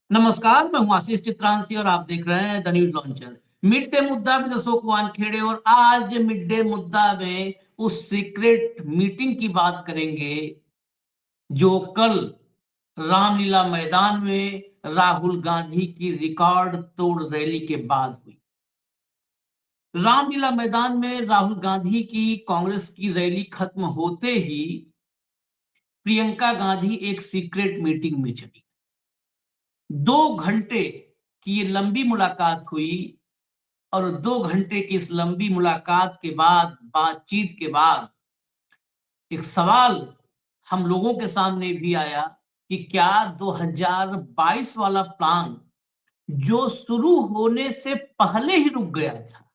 नमस्कार, मैं हूँ आशीष चित्रांशी और आप देख रहे हैं the news launcher. Mid day मुद्दा में अशोक वानखेड़े और आज मिड डे मुद्दा में उस सीक्रेट मीटिंग की बात करेंगे जो कल रामलीला मैदान में राहुल गांधी की रिकॉर्ड तोड़ रैली के बाद हुई। रामलीला मैदान में राहुल गांधी की कांग्रेस की रैली खत्म होते ही प्रियंका गांधी एक सीक्रेट मीटिंग में चली। 2 घंटे की ये लंबी मुलाकात हुई और 2 घंटे की इस लंबी मुलाकात के बाद, बातचीत के बाद एक सवाल हम लोगों के सामने भी आया कि क्या 2022 वाला प्लान जो शुरू होने से पहले ही रुक गया था,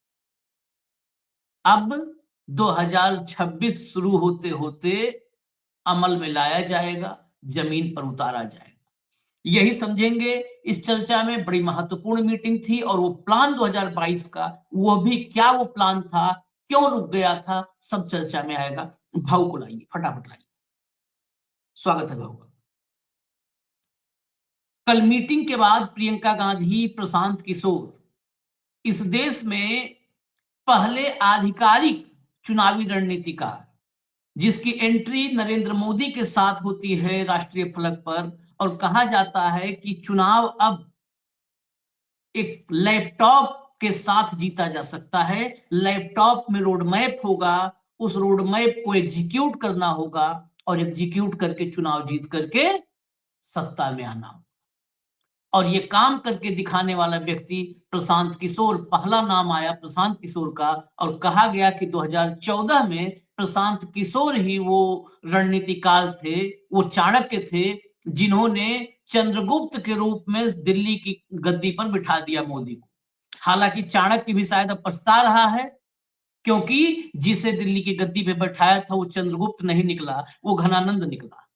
अब 2026 शुरू होते-होते अमल में लाया जाएगा, जमीन पर उतारा जाएगा। यही समझेंगे इस चर्चा में। बड़ी महत्वपूर्ण मीटिंग थी और वो प्लान 2022 का, वो भी क्या वो प्लान था, क्यों रुक गया था, सब चर्चा में आएगा। भाऊ को लाइए, फटाफट लाइए। स्वागत है भाऊ का। कल मीटिंग के बाद प्रियंका गांधी, प्रशांत किशोर इस देश में पहले आधिकारिक चुनावी रणनीतिकार जिसकी एंट्री नरेंद्र मोदी के साथ होती है राष्ट्रीय फलक पर, और कहा जाता है कि चुनाव अब एक लैपटॉप के साथ जीता जा सकता है। लैपटॉप में रोड मैप होगा, उस रोड मैप को एग्जीक्यूट करना होगा और एग्जीक्यूट करके चुनाव जीत करके सत्ता में आना होगा। और ये काम करके दिखाने वाला व्यक्ति प्रशांत किशोर, पहला नाम आया प्रशांत किशोर का, और कहा गया कि 2014 में प्रशांत किशोर ही वो रणनीतिकार थे, वो चाणक्य थे जिन्होंने चंद्रगुप्त के रूप में दिल्ली की गद्दी पर बिठा दिया मोदी को। हालांकि चाणक्य भी शायद अब पछता रहा है, क्योंकि जिसे दिल्ली की गद्दी पे बैठाया था वो चंद्रगुप्त नहीं निकला, वो घनानंद निकला।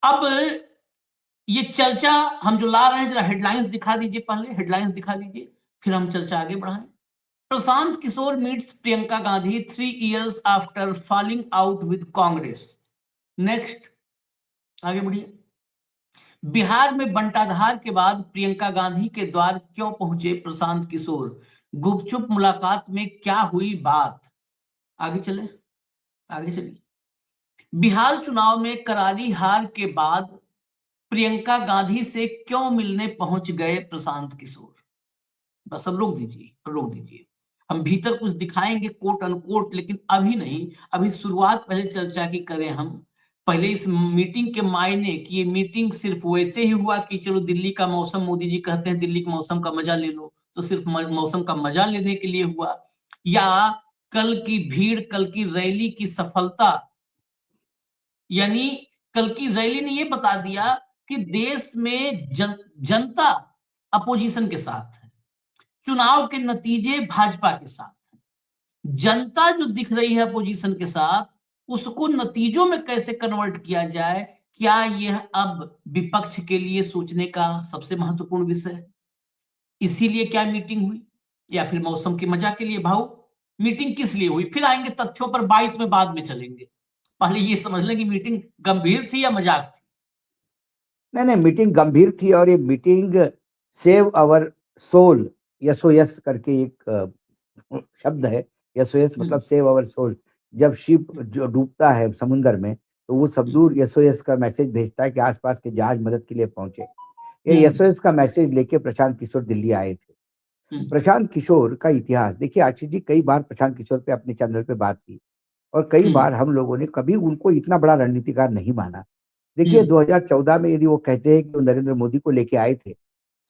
अब ये चर्चा हम जो ला रहे हैं, जरा हेडलाइंस दिखा दीजिए, पहले हेडलाइंस दिखा दीजिए, फिर हम चर्चा आगे बढ़ाएं। Prashant Kishor meets Priyanka Gandhi 3 years after falling out with Congress. Next, आगे बढ़िए। बिहार में बंटाधार के बाद प्रियंका गांधी के द्वार क्यों पहुंचे प्रशांत किशोर? गुपचुप मुलाकात में क्या हुई बात? आगे चले, आगे चलिए। बिहार चुनाव में करारी हार के बाद प्रियंका गांधी से क्यों मिलने पहुंच गए प्रशांत किशोर? बस अब रोक दीजिए, रोक दीजिए। हम भीतर कुछ दिखाएंगे कोट अनकोट, लेकिन अभी नहीं। अभी शुरुआत पहले चर्चा की करें हम। पहले इस मीटिंग के मायने कि ये मीटिंग सिर्फ वैसे ही हुआ कि चलो दिल्ली का मौसम, मोदी जी कहते हैं दिल्ली के मौसम का मजा ले लो, तो सिर्फ मौसम का मजा लेने के लिए हुआ, या कल की भीड़, कल की रैली की सफलता, यानी कल की रैली ने ये बता दिया कि देश में जनता अपोजिशन के साथ है, चुनाव के नतीजे भाजपा के साथ है। जनता जो दिख रही है अपोजिशन के साथ, उसको नतीजों में कैसे कन्वर्ट किया जाए, क्या यह अब विपक्ष के लिए सोचने का सबसे महत्वपूर्ण विषय है? इसीलिए क्या मीटिंग हुई, या फिर मौसम के मजा के लिए? भाऊ, मीटिंग किस लिए हुई? फिर आएंगे तथ्यों पर, 22 में बाद में चलेंगे। पहले ये समझ लें कि मीटिंग गंभीर थी या मजाक थी। नहीं नहीं, मीटिंग गंभीर थी और ये meeting save our soul, SOS करके एक शब्द है। यस मतलब सेव अवर सोल। जब शिप जो डूबता है समुंदर में, तो वो सबदूर यस का मैसेज भेजता है कि आसपास के जहाज मदद के लिए पहुंचे। ये यस का मैसेज लेके प्रशांत किशोर दिल्ली आए थे। प्रशांत किशोर का इतिहास देखिए, आशीष जी कई बार प्रशांत किशोर पे अपने चैनल पे बात की और कई बार हम लोगों ने कभी उनको इतना बड़ा रणनीतिकार नहीं माना। देखिए 2014 में यदि वो कहते हैं कि वो नरेंद्र मोदी को लेके आए थे,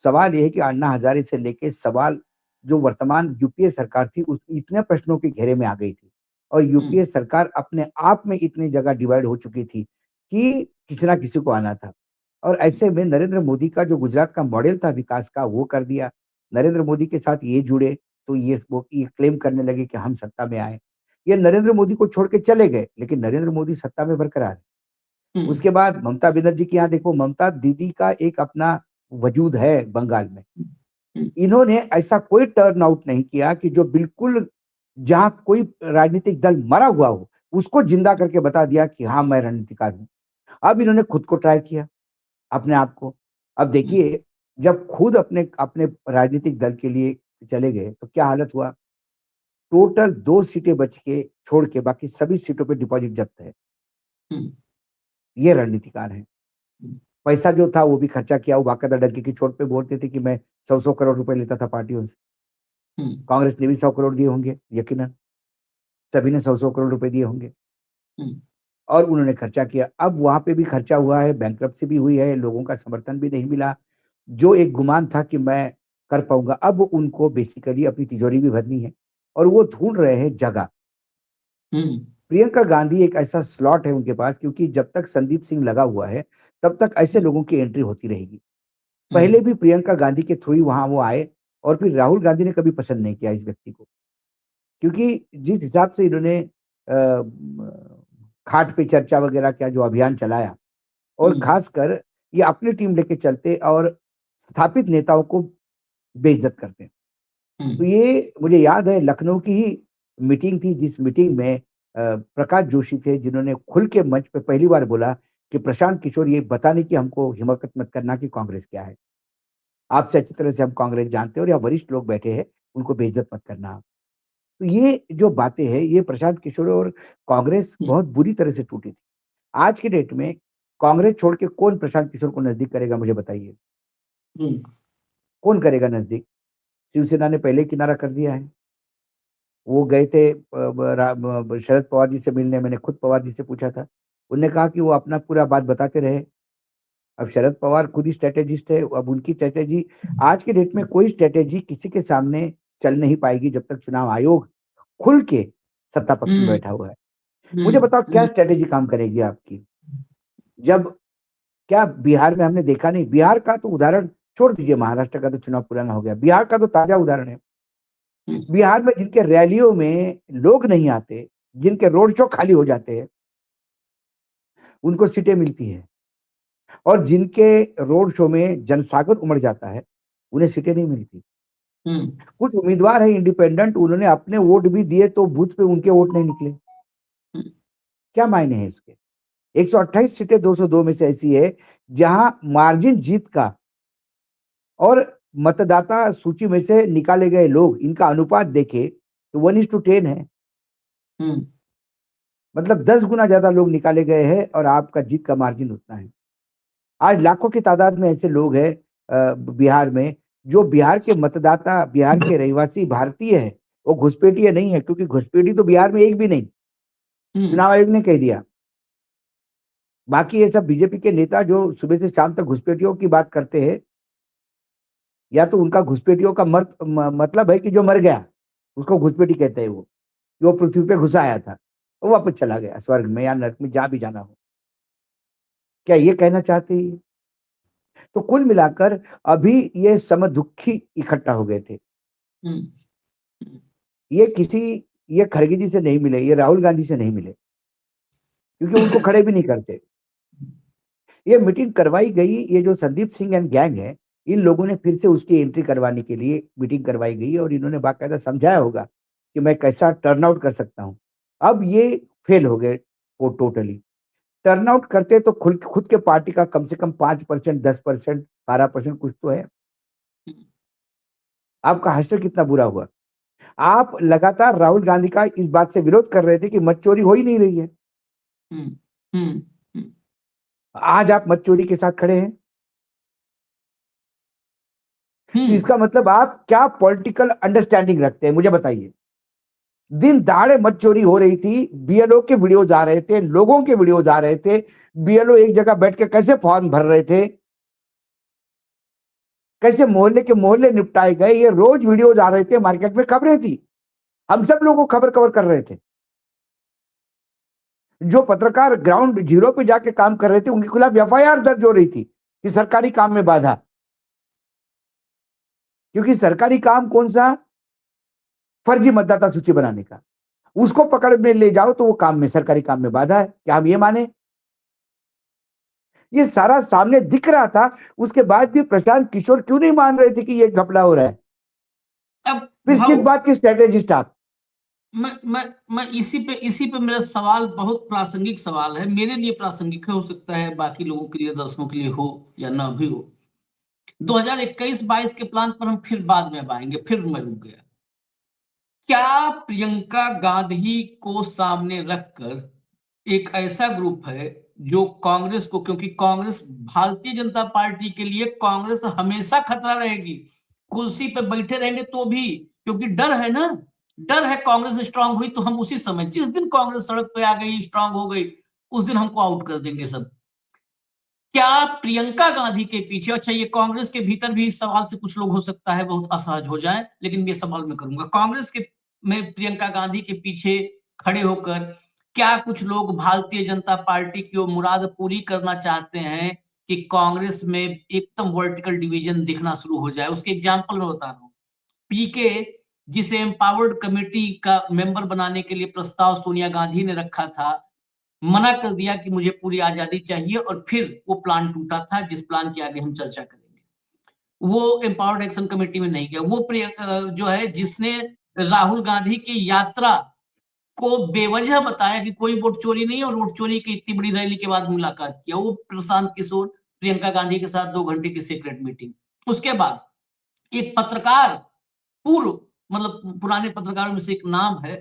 सवाल ये है कि अन्ना हजारे से लेके सवाल जो वर्तमान यूपीए सरकार थी, उस इतने प्रश्नों के घेरे में आ गई थी और यूपीए सरकार अपने आप में इतनी जगह डिवाइड हो चुकी थी कि किसी ना किसी को आना था। और ऐसे में नरेंद्र मोदी का जो गुजरात का मॉडल था विकास का, वो कर दिया। नरेंद्र मोदी के साथ ये जुड़े तो ये क्लेम करने लगे कि हम सत्ता में आए। ये नरेंद्र मोदी को छोड़ के चले गए, लेकिन नरेंद्र मोदी सत्ता में बरकरार है। उसके बाद ममता बनर्जी के यहाँ देखो, ममता दीदी का एक अपना वजूद है बंगाल में। इन्होंने ऐसा कोई टर्न आउट नहीं किया कि जो बिल्कुल जहां कोई राजनीतिक दल मरा हुआ हो उसको जिंदा करके बता दिया कि हाँ मैं रणनीतिकार हूं। अब इन्होंने खुद को ट्राई किया, अपने आप को। अब देखिए, जब खुद अपने अपने राजनीतिक दल के लिए चले गए, तो क्या हालत हुआ? टोटल 2 सीटें बच के छोड़ के बाकी सभी सीटों पे डिपॉज़िट जब्त है। हम्म, ये रणनीतिकार हैं। हम्म, पैसा जो था वो भी खर्चा किया, वो बाकायदा डंके की चोट पे बोलते थे कि मैं 100-100 करोड़ रुपए लेता था पार्टियों से। हम्म, कांग्रेस ने भी 100 करोड़ दिए होंगे, यकीनन। सभी ने 100-100 करोड़ रुपए दिए होंगे हम्म, और उन्होंने खर्चा किया। अब वहाँ पे भी खर्चा हुआ है, बैंकरप्सी भी हुई है, लोगों का समर्थन भी नहीं मिला। जो एक गुमान था कि मैं कर पाऊँगा, अब उनको बेसिकली अपनी तिजोरी भी भरनी है और वो ढूँढ रहे हैं जगह। हम्म, प्रियंका गांधी एक ऐसा स्लॉट है उनके पास, क्योंकि जब तक संदीप सिंह लगा हुआ है, तब तक ऐसे लोगों की एंट्री होती रहेगी। पहले हम्म, भी प्रियंका गांधी के थ्रू ही वहाँ वो आए और फिर राहुल गांधी ने कभी पसंद नहीं किया इस व्यक्ति को। क्योंकि जिस हिसाब से इन्होंने खाट पे चर्चा वगैरह का जो अभियान चलाया और हम्म, खासकर ये अपनी टीम लेके चलते और स्थापित नेताओं को बेइज्जत करते हैं। तो हम्म, ये मुझे याद है लखनऊ की ही मीटिंग थी जिस मीटिंग में प्रकाश जोशी थे जिन्होंने खुल के मंच पे पहली बार बोला कि प्रशांत किशोर ये बताने की हमको हिम्मत मत करना कि कांग्रेस क्या है। आपसे अच्छी तरह से हम कांग्रेस जानते हैं और यहाँ वरिष्ठ लोग बैठे हैं, उनको बेइज्जत मत करना आप। तो ये जो बातें हैं, ये प्रशांत किशोर और कांग्रेस हम्म, बहुत बुरी तरह से टूटी थी। आज की डेट में कांग्रेस छोड़ के कौन प्रशांत किशोर को नज़दीक करेगा मुझे बताइए? हम्म, कौन करेगा नज़दीक? शिवसेना ने पहले ही किनारा कर दिया है। वो गए थे शरद पवार जी से मिलने, मैंने खुद पवार जी से पूछा था। उन्होंने कहा कि वो अपना पूरा बात बताते रहे। अब शरद पवार खुद ही स्ट्रैटेजिस्ट है, अब उनकी स्ट्रैटेजी आज के डेट में कोई स्ट्रैटेजी किसी के सामने चल नहीं पाएगी जब तक चुनाव आयोग खुल के सत्ता पक्ष में हम्म, बैठा हुआ है। मुझे हम्म, बताओ क्या स्ट्रैटेजी काम करेगी आपकी? जब क्या बिहार में हमने देखा नहीं, बिहार का तो उदाहरण छोड़ दीजिए, महाराष्ट्र का तो चुनाव पुराना हो गया, बिहार का तो ताज़ा उदाहरण है। हम्म, बिहार में जिनके रैलियों में लोग नहीं आते, जिनके रोड शो खाली हो जाते हैं, उनको सीटें मिलती हैं और जिनके रोड शो में जनसागर उमड़ जाता है, उन्हें सीटें नहीं मिलती। हम्म, कुछ उम्मीदवार हैं इंडिपेंडेंट, उन्होंने अपने वोट भी दिए तो बूथ पे उनके वोट नहीं निकले। हम्म, क्या मायने हैं इसके? 128 सीटें 202 में से ऐसी है, जहां मार्जिन जीत का और मतदाता सूची में से निकाले गए लोग, इनका अनुपात देखें तो 1:10 है। हम्म, मतलब 10 गुना ज़्यादा लोग निकाले गए हैं और आपका जीत का मार्जिन उतना है। आज लाखों की तादाद में ऐसे लोग हैं बिहार में, जो बिहार के मतदाता, बिहार के रहवासी भारतीय हैं, वो घुसपैठिए नहीं है, क्योंकि घुसपैठी तो बिहार में एक भी नहीं, हम्म, चुनाव आयोग ने कह दिया। बाकी ये सब बीजेपी के नेता जो सुबह से शाम तक घुसपैठियों की बात करते हैं, या तो उनका घुसपैठियों का मतलब है कि जो मर गया, उसको घुसपैठी कहते हैं वो। कि वो पृथ्वी पे घुसा आया था, वो वापस चला गया स्वर्ग में या नरक में, जहाँ भी जाना हो। क्या ये कहना चाहते हैं ये? तो कुल मिलाकर अभी ये समदुखी इकट्ठा हो गए थे। हम्म, ये किसी ये खड़गे जी से नहीं मिले, ये राहुल गांधी से नहीं मिले, क्योंकि उनको खड़े भी नहीं करते। ये मीटिंग करवाई गई, ये जो संदीप सिंह एंड गैंग है, इन लोगों ने फिर से उसकी एंट्री करवाने के लिए मीटिंग करवाई गई और इन्होंने बाकायदा समझाया होगा कि मैं कैसा टर्न आउट कर सकता हूँ। अब ये फेल हो गए वो टोटली। टर्न आउट करते तो खुद खुद के पार्टी का कम से कम 5%, 10%, 12% कुछ तो है। आपका हश्र कितना बुरा हुआ। आप लगातार राहुल गांधी का इस बात से विरोध कर रहे थे कि मत चोरी हो ही नहीं रही है। हम्म, हम्म, हम्म, आज आप मत चोरी के साथ खड़े हैं। तो हम्म, इसका मतलब आप क्या पॉलिटिकल अंडरस्टैंडिंग रखते हैं मुझे बताइए? दिन दहाड़े मत चोरी हो रही थी, बीएलओ के वीडियोज आ रहे थे, लोगों के वीडियोज आ रहे थे, बीएलओ एक जगह बैठ के कैसे फॉर्म भर रहे थे, कैसे मोहल्ले के मोहल्ले निपटाए गए, ये रोज वीडियोज आ रहे थे, मार्केट में खबरें थी, हम सब लोगों को खबर कवर कर रहे थे। जो पत्रकार ग्राउंड जीरो पे जाके काम कर रहे थे, उनके खिलाफ एफआईआर दर्ज हो रही थी कि सरकारी काम में बाधा। क्योंकि सरकारी काम कौन सा? फर्जी मतदाता सूची बनाने का। उसको पकड़ में ले जाओ तो वो काम में, सरकारी काम में बाधा है। क्या हम ये माने? ये सारा सामने दिख रहा था, उसके बाद भी प्रशांत किशोर क्यों नहीं मान रहे थे कि ये घपला हो रहा है? अब फिर किस भाव बात की स्ट्रेटेजिस्ट आप? मैं इसी पे मेरा सवाल बहुत प्रासंगिक सवाल है, मेरे लिए प्रासंगिक है, हो सकता है बाकी लोगों के लिए, दर्शकों के लिए हो या ना भी हो। 2021-22 के प्लान पर हम फिर बाद में अब आएंगे, फिर मैं रुक गया। क्या प्रियंका गांधी को सामने रखकर एक ऐसा ग्रुप है जो कांग्रेस को, क्योंकि कांग्रेस, भारतीय जनता पार्टी के लिए कांग्रेस हमेशा खतरा रहेगी, कुर्सी पे बैठे रहेंगे तो भी, क्योंकि डर है ना, डर है कांग्रेस स्ट्रांग हुई तो हम उसी समय, जिस दिन कांग्रेस सड़क पे आ गई, स्ट्रांग हो गई, उस दिन हमको आउट कर देंगे सब। क्या प्रियंका गांधी के पीछे, अच्छा ये कांग्रेस के भीतर भी इस सवाल से कुछ लोग हो सकता है बहुत असहज हो जाए, लेकिन ये सवाल मैं करूंगा, कांग्रेस के में प्रियंका गांधी के पीछे खड़े होकर क्या कुछ लोग भारतीय जनता पार्टी की वो मुराद पूरी करना चाहते हैं कि कांग्रेस में एकदम वर्टिकल डिवीजन दिखना शुरू हो जाए? उसके एग्जाम्पल में बता रहा हूँ। पीके, जिसे एम्पावर्ड कमेटी का मेंबर बनाने के लिए प्रस्ताव सोनिया गांधी ने रखा था, मना कर दिया कि मुझे पूरी आजादी चाहिए, और फिर वो प्लान टूटा था जिस प्लान की आगे हम चर्चा करेंगे। वो एम्पावर्ड एक्शन कमेटी में नहीं गया। वो जो है जिसने राहुल गांधी की यात्रा को बेवजह बताया कि कोई वोट चोरी नहीं है, और वोट चोरी की इतनी बड़ी रैली के बाद मुलाकात किया, वो प्रशांत किशोर, प्रियंका गांधी के साथ 2 घंटे की सीक्रेट मीटिंग। उसके बाद एक पत्रकार, पूर्व, मतलब पुराने पत्रकारों में से एक नाम है,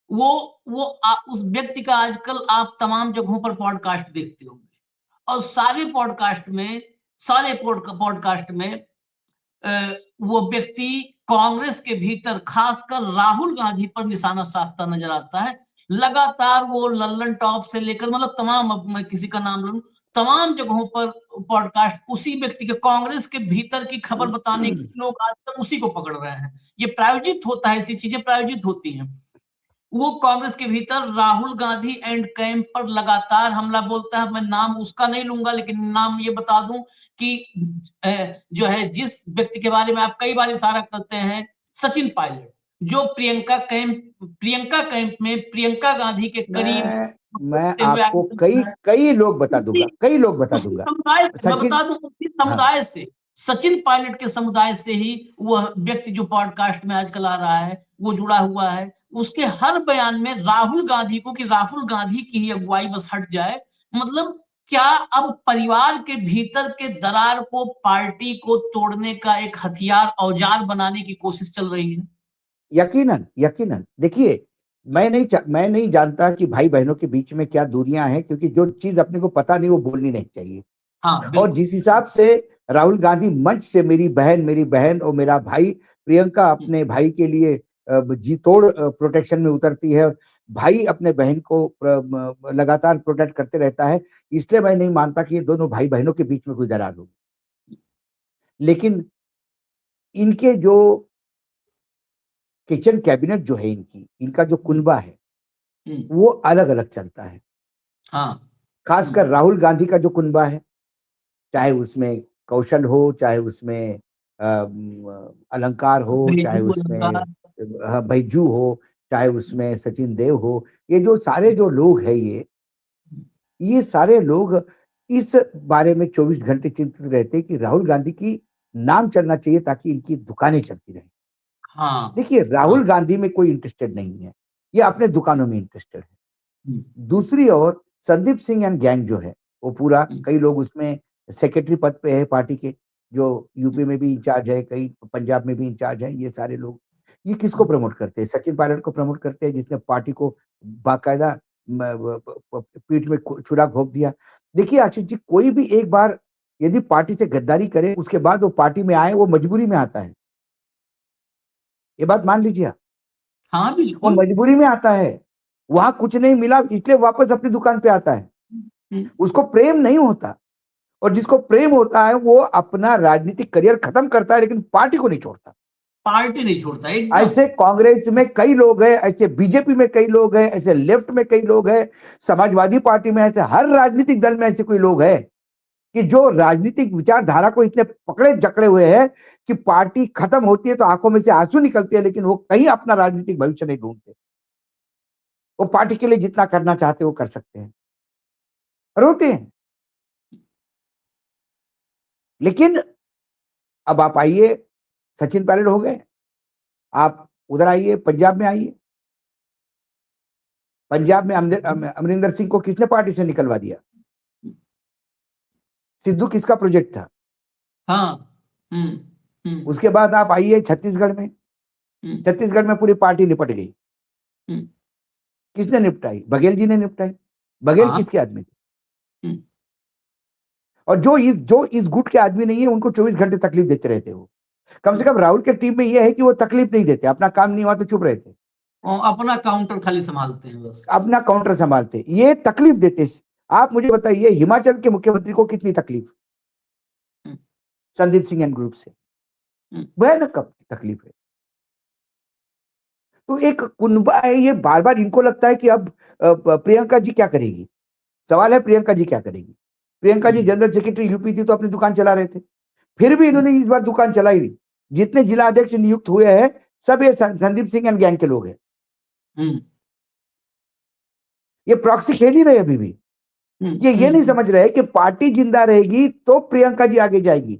उस व्यक्ति का आजकल आप तमाम जगहों पर पॉडकास्ट देखते होंगे, और सारे पॉडकास्ट में वो व्यक्ति कांग्रेस के भीतर खासकर राहुल गांधी पर निशाना साधता नजर आता है। लगातार वो लल्लन टॉप से लेकर, मतलब तमाम, अब मैं किसी का नाम लूं, तमाम जगहों पर पॉडकास्ट उसी व्यक्ति के, कांग्रेस के भीतर की खबर बताने के लोग आज तक उसी को पकड़ रहे हैं। ये प्रायोजित होता है, ऐसी चीजें प्रायोजित होती हैं। वो कांग्रेस के भीतर राहुल गांधी एंड कैंप पर लगातार हमला बोलता है। मैं नाम उसका नहीं लूंगा, लेकिन नाम ये बता दूं कि जो है जिस व्यक्ति के बारे में आप कई बार इशारा करते हैं, सचिन पायलट, जो प्रियंका कैंप में प्रियंका गांधी के करीब मैं होते हुए आपको कई कई लोग बता दूंगा, कई लोग बता उसी दूंगा। समुदाय से, मैं सचिन, बता दूं, उसी हाँ, समुदाय से, सचिन पायलट के समुदाय से ही वह व्यक्ति जो पॉडकास्ट में आजकल आ रहा है वो जुड़ा हुआ है। उसके हर बयान में राहुल गांधी को, कि राहुल गांधी की ही अगुवाई बस हट जाए, मतलब क्या अब परिवार के भीतर के दरार को पार्टी को तोड़ने का एक हथियार, औजार बनाने की कोशिश चल रही है? यकीनन, यकीनन। देखिए, मैं नहीं जानता कि भाई बहनों के बीच में क्या दूरियां हैं, क्योंकि जो चीज अपने को पता नहीं वो बोलनी नहीं चाहिए। हाँ और बिल्कुल। जिस हिसाब से राहुल गांधी मंच से मेरी बहन और मेरा भाई प्रियंका अपने भाई के लिए जी तोड़ प्रोटेक्शन में उतरती है, भाई अपने बहन को लगातार प्रोटेक्ट करते रहता है, इसलिए मैं नहीं मानता कि ये दोनों भाई बहनों के बीच में कोई दरार होगी। लेकिन इनके जो किचन कैबिनेट जो है, इनका जो कुनबा है, वो अलग अलग चलता है। हाँ, खासकर राहुल गांधी का जो कुनबा है, चाहे उसमें कौशल हो, चाहे उसमें अलंकार हो, चाहे उसमें बैजू हो, चाहे उसमें सचिन देव हो, ये जो सारे जो लोग हैं, ये सारे लोग इस बारे में 24 घंटे चिंतित रहते हैं कि राहुल गांधी की नाम चलना चाहिए ताकि इनकी दुकानें चलती रहें। हाँ, देखिए, हाँ, राहुल गांधी में कोई इंटरेस्टेड नहीं है, ये अपने दुकानों में इंटरेस्टेड है। हम्म, दूसरी ओर संदीप सिंह एंड गैंग जो है, वो पूरा, कई लोग उसमें सेक्रेटरी पद पे है पार्टी के, जो यूपी में भी इंचार्ज है, कई पंजाब में भी इंचार्ज है, ये सारे लोग, ये किसको प्रमोट करते हैं? सचिन पायलट को प्रमोट करते हैं, जिसने पार्टी को बाकायदा पीठ में छुरा घोंप दिया। देखिए आशीष जी, कोई भी एक बार यदि पार्टी से गद्दारी करे, उसके बाद वो पार्टी में आए, वो मजबूरी में आता है, ये बात मान लीजिए आप। हाँ वो बिल्कुल। मजबूरी में आता है, वहां कुछ नहीं मिला इसलिए वापस अपनी दुकान पे आता है। उसको प्रेम नहीं होता, और जिसको प्रेम होता है वो अपना राजनीतिक करियर खत्म करता है, लेकिन पार्टी को नहीं छोड़ता। पार्टी नहीं छोड़ता एकदम। ऐसे कांग्रेस में कई लोग हैं, ऐसे बीजेपी में कई लोग हैं, ऐसे लेफ्ट में कई लोग हैं, समाजवादी पार्टी में, ऐसे हर राजनीतिक दल में ऐसे कोई लोग हैं कि जो राजनीतिक विचारधारा को इतने पकड़े जकड़े हुए हैं कि पार्टी खत्म होती है तो आंखों में से आंसू निकलते हैं, लेकिन वो कहीं अपना राजनीतिक भविष्य नहीं ढूंढते। वो पार्टी के लिए जितना करना चाहते वो कर सकते हैं, और होते हैं। लेकिन अब आप आइए, सचिन पायलट हो गए, आप उधर आइए, पंजाब में आइए। पंजाब में अमरिंदर सिंह को किसने पार्टी से निकलवा दिया? सिद्धू किसका प्रोजेक्ट था? हाँ, हम्म, हम्म, उसके बाद आप आइए छत्तीसगढ़ में, हम्म, छत्तीसगढ़ में पूरी पार्टी निपट गई। हम्म, किसने निपटाई? बघेल जी ने निपटाई। बघेल हाँ, किसके आदमी थे? हम्म, और जो इस गुट के आदमी नहीं है उनको 24 घंटे तकलीफ देते रहते हो। कम से हम्म, कम राहुल के टीम में यह है कि वो तकलीफ नहीं देते, अपना काम नहीं हुआ तो चुप रहते, और अपना काउंटर खाली संभालते हैं बस। अपना काउंटर संभालते, ये तकलीफ देते। आप मुझे बताइए हिमाचल के मुख्यमंत्री को कितनी तकलीफ हम्म, संदीप सिंह एंड ग्रुप से? हम्म, भयानक तकलीफ है। तो एक कुनबा है ये, बार बार इनको लगता है कि अब प्रियंका जी क्या करेगी। सवाल है प्रियंका जी क्या करेगी? प्रियंका जी हम्म, जनरल सेक्रेटरी यूपी थी तो अपनी दुकान चला रहे थे, फिर भी इन्होंने इस बार दुकान चलाई नहीं। जितने जिला अध्यक्ष नियुक्त हुए हैं सब ये संदीप सिंह एंड गैंग के लोग हैं। हम्म, ये प्रॉक्सी खेल ही रहे अभी भी। ये नहीं समझ रहे कि पार्टी जिंदा रहेगी तो प्रियंका जी आगे जाएगी,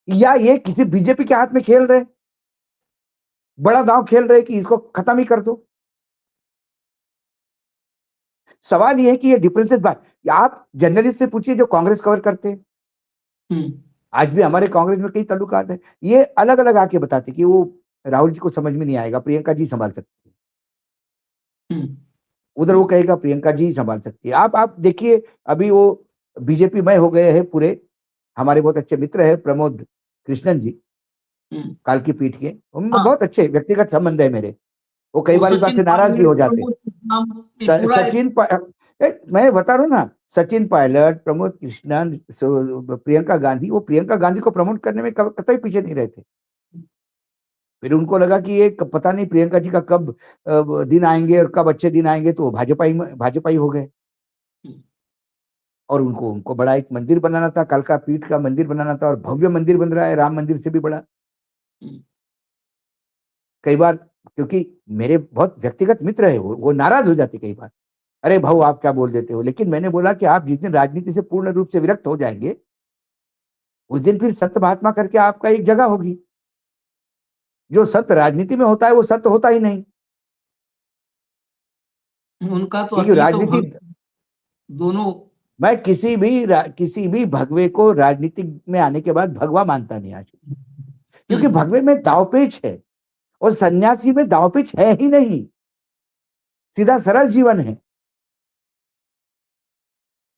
या ये किसी बीजेपी के हाथ में खेल रहे, बड़ा दांव खेल रहे कि इसको खत्म ही कर दो। सवाल ये है कि ये डिफरेंसेस आप जर्नलिस्ट से पूछिए जो कांग्रेस कवर करते हैं, हम्म, आज भी हमारे कांग्रेस में कई ताल्लुकात है, ये अलग अलग आके बताते कि वो राहुल जी को समझ में नहीं आएगा, प्रियंका जी संभाल सकती है। हम्म, उधर वो कहेगा प्रियंका जी ही संभाल सकती है। आप देखिए अभी वो बीजेपी में हो गए हैं पूरे। हमारे बहुत अच्छे मित्र है प्रमोद कृष्णन जी, हम्म, कालकी पीठ के, उनमें हाँ, बहुत अच्छे व्यक्तिगत संबंध है मेरे। वो कई वो बार इस बात सचिन से नाराज भी पायलट, हो जाते। प्रमोद नाम, ये पूरा सचिन मैं बता रहा हूँ ना, सचिन पायलट, प्रमोद कृष्णन, प्रियंका गांधी, वो प्रियंका गांधी को प्रमोट करने में कतई पीछे नहीं रहते। फिर उनको लगा कि ये पता नहीं प्रियंका जी का कब दिन आएंगे और कब अच्छे दिन आएंगे, तो भाजपाई हो गए। और उनको उनको बड़ा एक मंदिर बनाना था, कालका पीठ का मंदिर बनाना था, और भव्य मंदिर बन रहा है, राम मंदिर से भी बड़ा। कई बार क्योंकि मेरे बहुत व्यक्तिगत मित्र है, वो नाराज हो जाते कई बार, अरे भाऊ आप क्या बोल देते हो। लेकिन मैंने बोला कि आप जिस दिन राजनीति से पूर्ण रूप से विरक्त हो जाएंगे उस दिन फिर सत्य महात्मा करके आपका एक जगह होगी। जो सत्य राजनीति में होता है वो सत्य होता ही नहीं, उनका तो क्योंकि अतीत और राजनीति, भविष्य दोनों। मैं किसी भी भगवे को राजनीति में आने के बाद भगवा मानता नहीं आज, क्योंकि हम्म, भगवे में दावपेच है और सन्यासी में दावपेच है ही नहीं, सीधा सरल जीवन है।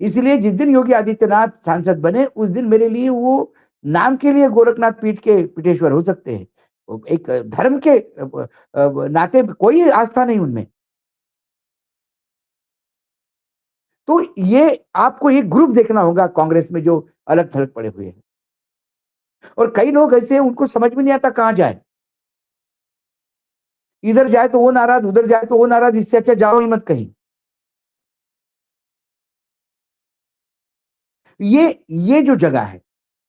इसलिए जिस दिन योगी आदित्यनाथ सांसद बने उस दिन मेरे लिए वो नाम के लिए गोरखनाथ पीठ के पीठेश्वर हो सकते हैं, एक धर्म के नाते कोई आस्था नहीं उनमें। तो ये आपको एक ग्रुप देखना होगा कांग्रेस में जो अलग थलग पड़े हुए हैं, और कई लोग ऐसे हैं उनको समझ में नहीं आता कहां जाए। इधर जाए तो वो नाराज, उधर जाए तो वो नाराज, इससे अच्छा जाओ ही मत कहीं। ये जो जगह है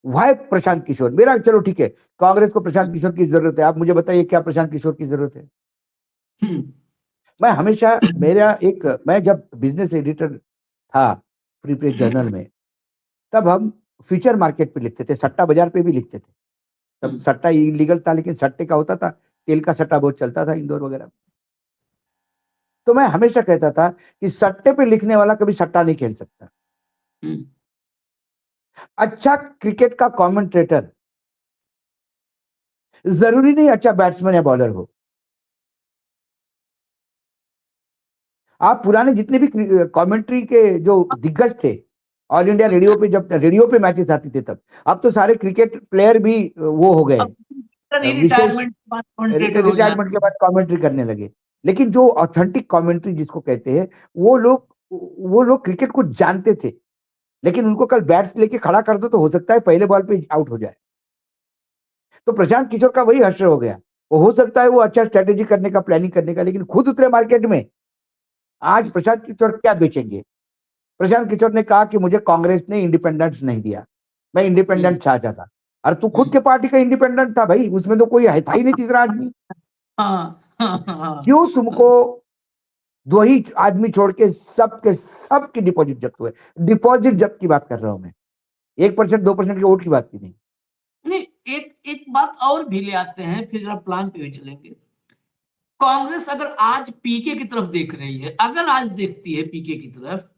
वह है प्रशांत किशोर। मेरा चलो ठीक है, कांग्रेस को प्रशांत किशोर की जरूरत है, आप मुझे बताइए क्या प्रशांत किशोर की जरूरत है? मैं हमेशा मैं जब बिजनेस एडिटर था फ्री प्रेस जर्नल में, तब हम फ्यूचर मार्केट पे लिखते थे, सट्टा बाजार पे भी लिखते थे। तब सट्टा इलीगल था लेकिन सट्टे का होता था, तेल का सट्टा बहुत चलता था इंदौर वगैरह। तो मैं हमेशा कहता था कि सट्टे पे लिखने वाला कभी सट्टा नहीं खेल सकता। अच्छा क्रिकेट का कमेंटेटर जरूरी नहीं अच्छा बैट्समैन या बॉलर हो। आप पुराने जितने भी कमेंट्री के जो दिग्गज थे, ऑल इंडिया रेडियो पे जब रेडियो पे मैचेस आती थे तब, अब तो सारे क्रिकेट प्लेयर भी वो हो गए, विशेष रिटायरमेंट के बाद कमेंटेटर हो रिटायरमेंट के बाद कमेंट्री करने लगे। लेकिन जो ऑथेंटिक कमेंट्री जिसको कहते हैं, वो लोग क्रिकेट को जानते थे, लेकिन उनको कल बैट्स लेके खड़ा कर दो तो हो सकता है पहले बॉल पे आउट हो जाए। तो प्रशांत किशोर का वही हश्र हो गया। वो हो सकता है वो अच्छा स्ट्रेटेजी करने का, प्लानिंग करने का, लेकिन खुद उतरे मार्केट में। आज प्रशांत किशोर क्या बेचेंगे? प्रशांत किशोर ने कहा कि मुझे कांग्रेस ने इंडिपेंडेंस नहीं दिया, मैं इंडिपेंडेंट चाहता था। अरे तू खुद के पार्टी का इंडिपेंडेंट था भाई, उसमें तो कोई था ही नहीं तीसरा आदमी। क्यों तुमको दो ही आदमी छोड़ के सबके डिपॉजिट जब्त हुए? डिपॉजिट जब्त की बात कर रहा हूं मैं, 1%, 2% के वोट की बात की नहीं। नहीं, एक एक बात और भी ले आते हैं, फिर जरा प्लान पे भी चलेंगे। कांग्रेस अगर आज पीके की तरफ देख रही है, अगर आज देखती है पीके की तरफ,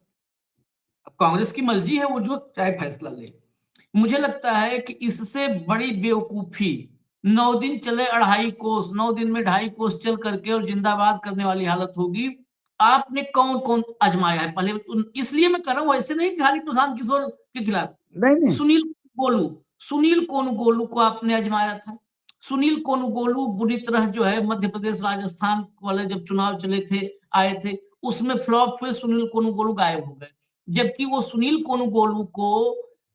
कांग्रेस की मर्जी है, वो जो चाहे फैसला ले। मुझे लगता है कि इससे बड़ी बेवकूफी 9 दिन चले 2.5 कोस, 9 दिन में 2.5 कोस चल करके और जिंदाबाद करने वाली हालत होगी। आपने कौन-कौन आजमाया है? पहले इसलिए मैं कर रहा हूँ, ऐसे नहीं कि खाली प्रशांत किशोर के खिलाफ। नहीं, नहीं। सुनील गोलू सुनील कोनुगोलू को आपने आजमाया था। सुनील कोनुगोलू बुरी तरह जो है मध्य प्रदेश, राजस्थान वाले जब चुनाव चले थे, आए थे, उसमें फ्लॉप हुए, सुनील कोनुगोलू गायब हो गए। जबकि वो सुनील कोनुगोलू को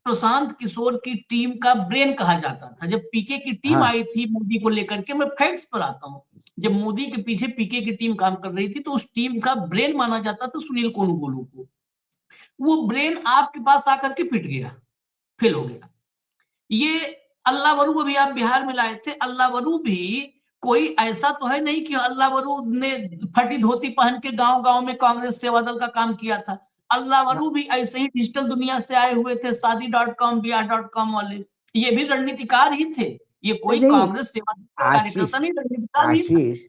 प्रशांत किशोर की टीम का ब्रेन कहा जाता था। जब पीके की टीम हाँ, आई थी मोदी को लेकर के, मैं फैक्ट्स पर आता हूँ। जब मोदी के पीछे पीके की टीम काम कर रही थी, तो उस टीम का ब्रेन माना जाता था सुनील कोनुगोलू को। वो ब्रेन आपके पास आकर के पिट गया, फेल हो गया। ये अल्लावरू अभी आप बिहार में लाए थे, अल्लावरू भी कोई ऐसा तो है नहीं कि अल्लावरू ने फटी धोती पहन के गांव-गांव में कांग्रेस सेवा दल का काम किया था। हाँ। अल्लावरू भी ऐसे ही डिजिटल दुनिया से आए हुए थे, शादी.com, ब्याह.com वाले। ये भी रणनीतिकार ही थे। ये नहीं, कोई नहीं, कांग्रेस सेवा दल का आशीष, कार्यकर्ता नहीं, रणनीतिकार ही था। आशीष,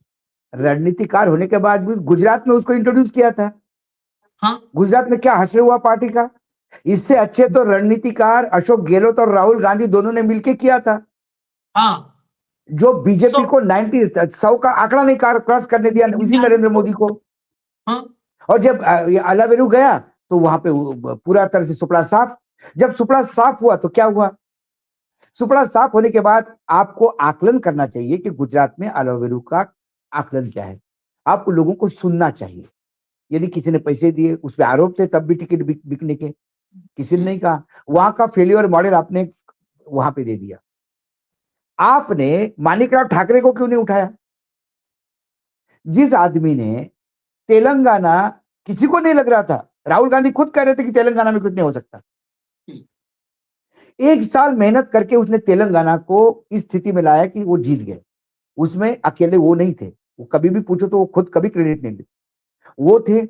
रणनीतिकार होने के बाद भी गुजरात में उसको इंट्रोड्यूस किया था। हाँ, गुजरात में क्या हश्र हुआ पार्टी का? इससे अच्छे तो रणनीतिकार अशोक गहलोत और राहुल गांधी दोनों ने मिलकर किया था, हाँ। जो बीजेपी सो को 100 का आंकड़ा नहीं क्रॉस करने दिया उसी नरेंद्र मोदी को। हाँ, और जब ये अलावेलू गया तो वहां पे पूरा तरह से सुपड़ा साफ। जब सुपड़ा साफ हुआ तो क्या हुआ? सुपड़ा साफ होने के बाद आपको आकलन करना चाहिए कि गुजरात में अलावेलू का आकलन क्या है। आपको लोगों को सुनना चाहिए। यदि किसी ने पैसे दिए, उस पर आरोप थे, तब भी टिकट बिकने के, किसी ने नहीं कहा। वहां का फेल्योर मॉडल आपने वहां पे दे दिया। आपने मानिकराव ठाकरे को क्यों नहीं उठाया? जिस आदमी ने तेलंगाना, किसी को नहीं लग रहा था, राहुल गांधी खुद कह रहे थे कि तेलंगाना में कुछ नहीं हो सकता। 1 साल मेहनत करके उसने तेलंगाना को इस स्थिति में लाया कि वो जीत गए। उसमें अकेले वो नहीं थे, वो कभी भी पूछो तो वो खुद कभी क्रेडिट नहीं देते। वो थे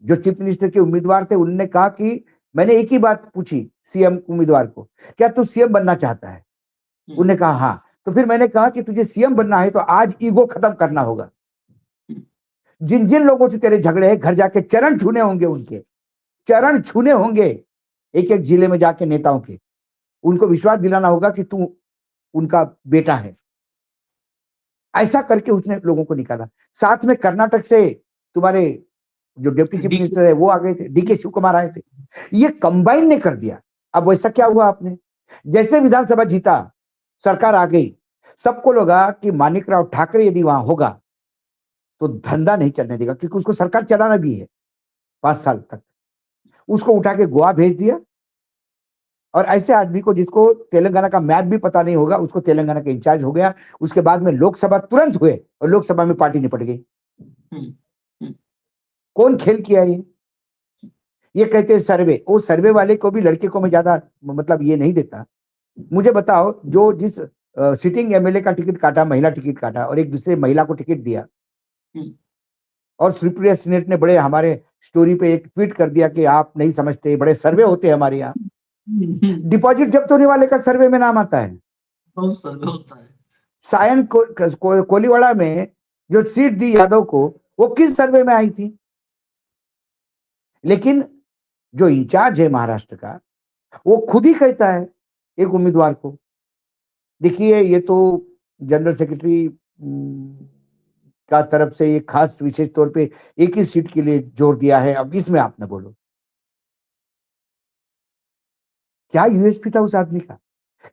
जो चीफ मिनिस्टर के उम्मीदवार थे। उन्होंने कहा कि मैंने एक ही बात पूछी सीएम उम्मीदवार को, क्या तू सीएम बनना चाहता है? उन्होंने कहा हाँ। तो फिर मैंने कहा कि तुझे सीएम बनना है तो आज ईगो खत्म करना होगा। जिन जिन लोगों से तेरे झगड़े हैं, घर जाके चरण छूने होंगे, उनके चरण छूने होंगे, एक एक जिले में जाके नेताओं के, उनको विश्वास दिलाना होगा कि तू उनका बेटा है। ऐसा करके उसने लोगों को निकाला। साथ में कर्नाटक से तुम्हारे जो डिप्टी चीफ डी मिनिस्टर है वो आ गए थे, डीके शिव कुमार आए थे। ये कंबाइन ने कर दिया। अब वैसा क्या हुआ आपने? जैसे विधानसभा जीता, सरकार आ गई, सबको लगा कि मानिकराव ठाकरे यदि वहां होगा तो धंधा नहीं चलने देगा, क्योंकि उसको सरकार चलाना भी है 5 साल तक। उसको उठा के गोवा भेज दिया। और ऐसे आदमी को जिसको तेलंगाना का मैप भी पता नहीं होगा, उसको तेलंगाना का इंचार्ज हो गया। उसके बाद में लोकसभा तुरंत हुए और लोकसभा में पार्टी निपट गई। कौन खेल किया ये कहते हैं सर्वे। वो सर्वे वाले को भी, लड़के को मैं ज्यादा मतलब ये नहीं देता। मुझे बताओ, जो जिस सिटिंग एमएलए का टिकट काटा, महिला टिकट काटा, और एक दूसरे महिला को टिकट दिया, और सुप्रिया सीनेट ने बड़े हमारे स्टोरी पे एक ट्वीट कर दिया कि आप नहीं समझते, बड़े सर्वे होते हैं हमारे यहाँ। डिपॉजिट जब्त होने वाले का सर्वे में नाम आता है। बहुत सर्वे होता है। सायन कोलीवाड़ा में जो सीट दी यादव को, वो किस सर्वे में आई थी? लेकिन जो इंचार्ज है महाराष्ट्र का, वो खुद ही कहता है एक उम्मीदवार को, देखिए ये तो जनरल सेक्रेटरी का तरफ से ये खास विशेष तौर पे एक ही सीट के लिए जोर दिया है, अब इसमें आप न बोलो। क्या यूएसपी था उस आदमी का?